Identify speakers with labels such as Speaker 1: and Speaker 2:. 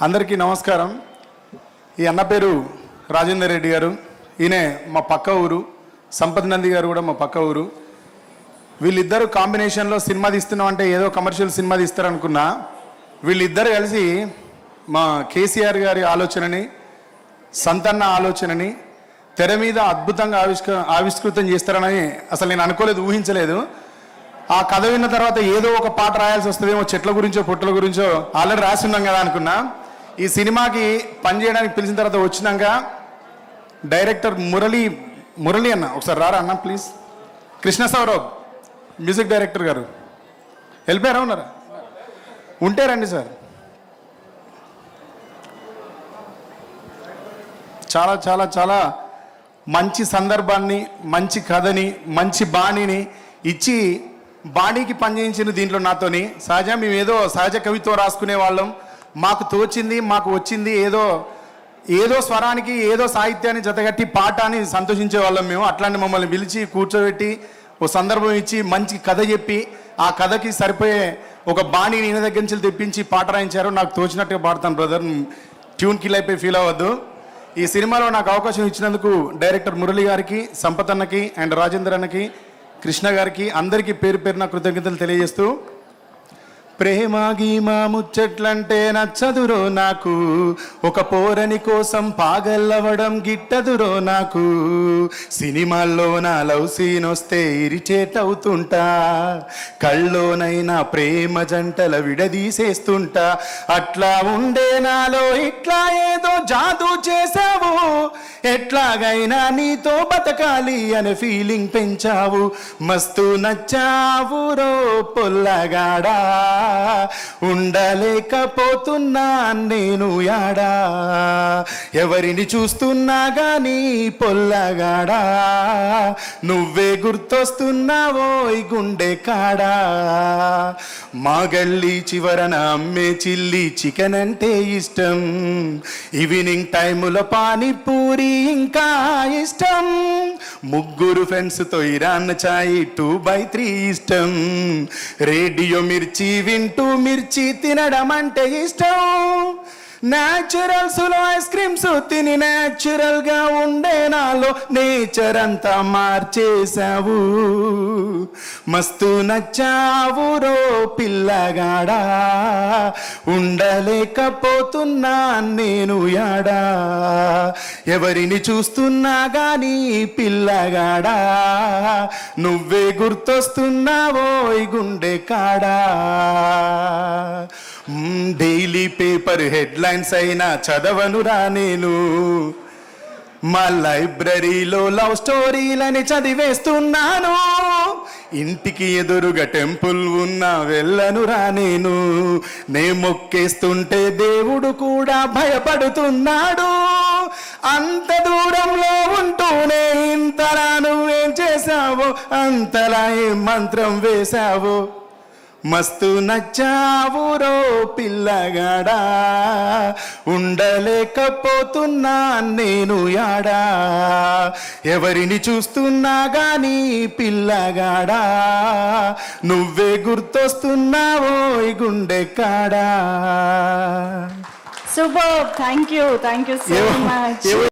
Speaker 1: అందరికీ నమస్కారం. ఈ అన్న పేరు రాజేందర్ రెడ్డి గారు. ఈయన మా పక్క ఊరు. సంపత్ నంది గారు కూడా మా పక్క ఊరు. వీళ్ళిద్దరు కాంబినేషన్లో సినిమా తీస్తున్నాం అంటే ఏదో కమర్షియల్ సినిమా తీస్తారనుకున్నా. వీళ్ళిద్దరు కలిసి మా కేసీఆర్ గారి ఆలోచనని, సంతన్న ఆలోచనని తెర మీద అద్భుతంగా ఆవిష్కృతం చేస్తారని అసలు నేను అనుకోలేదు, ఊహించలేదు. ఆ కథ విన్న తర్వాత ఏదో ఒక పాట రాయాల్సి వస్తుందేమో, చెట్ల గురించో పొట్టల గురించో ఆల్రెడీ రాసి ఉన్నాం కదా అనుకున్నా. ఈ సినిమాకి పనిచేయడానికి పిలిచిన తర్వాత వచ్చినాక డైరెక్టర్ మురళి అన్న, ఒకసారి రారా అన్న please. Krishna Saurav music director గారు వెళ్ళిపోయారా, ఉన్నారా? ఉంటే రండి సార్. చాలా చాలా చాలా మంచి సందర్భాన్ని, మంచి కథని, మంచి బాణీని ఇచ్చి బాణీకి పనిచేయించిన దీంట్లో నాతోని. సహజ మేము ఏదో సహజ కవిత్వం రాసుకునే వాళ్ళం, మాకు తోచింది మాకు వచ్చింది ఏదో స్వరానికి ఏదో సాహిత్యాన్ని జతగట్టి పాట అని సంతోషించే వాళ్ళం మేము. అట్లాంటి మమ్మల్ని పిలిచి కూర్చోబెట్టి ఓ సందర్భం ఇచ్చి మంచి కథ చెప్పి ఆ కథకి సరిపోయే ఒక బాణీని ఈయన దగ్గర నుంచి తెప్పించి పాట రాయించారు. నాకు తోచినట్టుగా పాడతాను బ్రదర్, ట్యూన్ కిల్ అయిపోయి ఫీల్ అవ్వద్దు. ఈ సినిమాలో నాకు అవకాశం ఇచ్చినందుకు డైరెక్టర్ మురళి గారికి, సంపత్ అన్నకి అండ్ రాజేంద్ర అన్నకి, కృష్ణ గారికి అందరికీ పేరు పేరున కృతజ్ఞతలు తెలియజేస్తూ, ప్రేమ గీమా ముచ్చట్లంటే నచ్చదురో నాకు, ఒక పోరని కోసం పాగల్లవడం గిట్టదురో నాకు, సినిమాల్లో నా లవ్ సీన్ వస్తే ఇరిటేట్ అవుతుంటా, కళ్ళోనైనా ప్రేమ జంటల విడదీసేస్తుంటా, అట్లా ఉండే నాలో ఇట్లా ఏదో జాదూ చేసావు, ఎట్లాగైనా నీతో బతకాలి అనే ఫీలింగ్ పెంచావు, మస్తు నచ్చావు రో పొల్లగాడా, ఉండలేకపోతున్నా నేను యాడా, ఎవరిని చూస్తున్నా గానీ పొల్లగాడా, నువ్వే గుర్తొస్తున్నావో ఈ గుండె కాడా, మా గల్లీ చివరన అమ్మే చిల్లి చికెన్ అంటే ఇష్టం, ఈవినింగ్ టైములో పానీపూరి ఇంకా ఇష్టం, ముగ్గురు ఫ్రెండ్స్తో ఇరాన్ చాయ్ 2x3 ఇష్టం, రేడియో మిర్చి వింటూ మిర్చి తినడం అంటే ఇష్టం, న్యాచురల్స్లో ఐస్ క్రీమ్స్ తిని న్యాచురల్గా ఉండే నాలో నేచర్ అంతా మార్చేశావు, మస్తు నచ్చావు రో పిల్లగాడా, ఉండలేకపోతున్నా నేను యాడా, ఎవరిని చూస్తున్నా గానీ పిల్లగాడా, నువ్వే గుర్తొస్తున్నావో ఈ గుండె కాడా, డైలీ పేపర్ హెడ్లైన్స్ అయినా చదవనురా నేను, మా లైబ్రరీలో లవ్ స్టోరీలని చదివేస్తున్నాను, ఇంటికి ఎదురుగా టెంపుల్ ఉన్నా వెళ్ళనురా నేను, నే మొక్కేస్తుంటే దేవుడు కూడా భయపడుతున్నాడు, అంత దూరంలో ఉంటూనే ఇంతలా నువ్వేం చేశావో, అంతలా ఏం మంత్రం వేశావో, మస్తు నచ్చావు రో పిల్లగాడా, ఉండలేకపోతున్నా నేను యాడా, ఎవరిని చూస్తున్నా గానీ పిల్లగాడా, నువ్వే గుర్తొస్తున్నావో ఈ గుండె కాడా.
Speaker 2: Super, thank you so much.